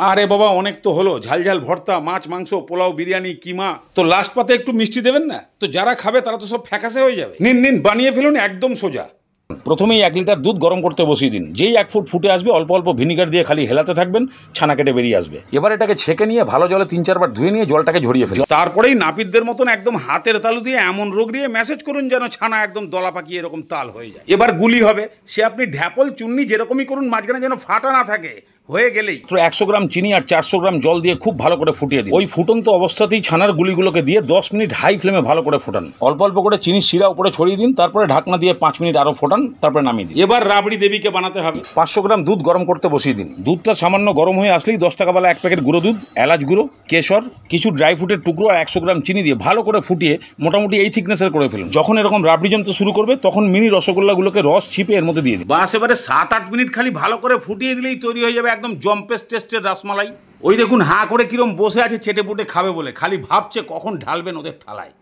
আরে বাবা অনেক তো হলো, ঝাল ঝাল ভর্তা, মাছ মাংস, পোলাও, বিরিয়ানি, কিমা, তো লাস্ট পাতে একটু মিষ্টি দেবেন না? তো যারা খাবে তারা তো সব ফ্যাকাসে হয়ে যাবে। নিন নিন, বানিয়ে ফেলুন, একদম সোজা। প্রথমেই 1 লিটার দুধ গরম করতে বসিয়ে দিন। যেই 1 ফুট ফুটে আসবে অল্প অল্প ভিনিগার দিয়ে খালি হেলাতে থাকবেন, ছানা কেটে বেরিয়ে আসবে। এবার এটাকে ছেঁকে নিয়ে ভালো জলে 3-4 বার ধুয়ে নিয়ে জলটাকে ঝরিয়ে ফেলুন। তারপরেই নাপিতদের মতন একদম হাতের তালু দিয়ে এমন রোগ দিয়ে ম্যাসেজ করুন যেন ছানা একদম দলা পাকিয়ে এরকম তাল হয়ে যায়। এবার গুলি হবে, সে আপনি ঢ্যাপল চুন্নি যেরকমই করুন, মাঝখানে যেন ফাটা না থাকে। হয়ে গেলেই 100 গ্রাম চিনি আর 400 গ্রাম জল দিয়ে খুব ভালো করে ফুটিয়ে দিন। ওই ফুটন্ত অবস্থাতেই ছানার গুলিগুলোকে দিয়ে 10 মিনিট হাই ফ্লেমে ভালো করে ফোটান। অল্প অল্প করে চিনির শিরা উপরে ছড়িয়ে দিন, তারপরে ঢাকনা দিয়ে 5 মিনিট আরো ফোটান, তারপরে নামিয়ে দিন। এবার রাবড়ি দেবীকে বানাতে হবে। 500 গ্রাম দুধ গরম করতে বসিয়ে দিন। দুধটা সামান্য গরম হয়ে আসলেই 10 টাকা বালা 1 প্যাকেট গুঁড়ো দুধ, এলাচ গুঁড়ো, কেশর, কিছু ড্রাই ফ্রুটের টুকরো আর 100 গ্রাম চিনি দিয়ে ভালো করে ফুটিয়ে মোটামুটি এই থিকনেসের করে ফেলুন। যখন এরকম রাবড়ি জমতে শুরু করবে তখন মিনি রসগোল্লাগুলোকে রস ছিপে এর মধ্যে দিয়ে দিন। বাস এবারে 7-8 মিনিট খালি ভালো করে ফুটিয়ে দিলেই তৈরি হয়ে যাবে একদম জম্পেস টেস্টের রসমালাই। ওই দেখুন হাঁ করে কিরম বসে আছে চেটে পুটে খাবে বলে, খালি ভাবছে কখন ঢালবেন ওদের থালায়।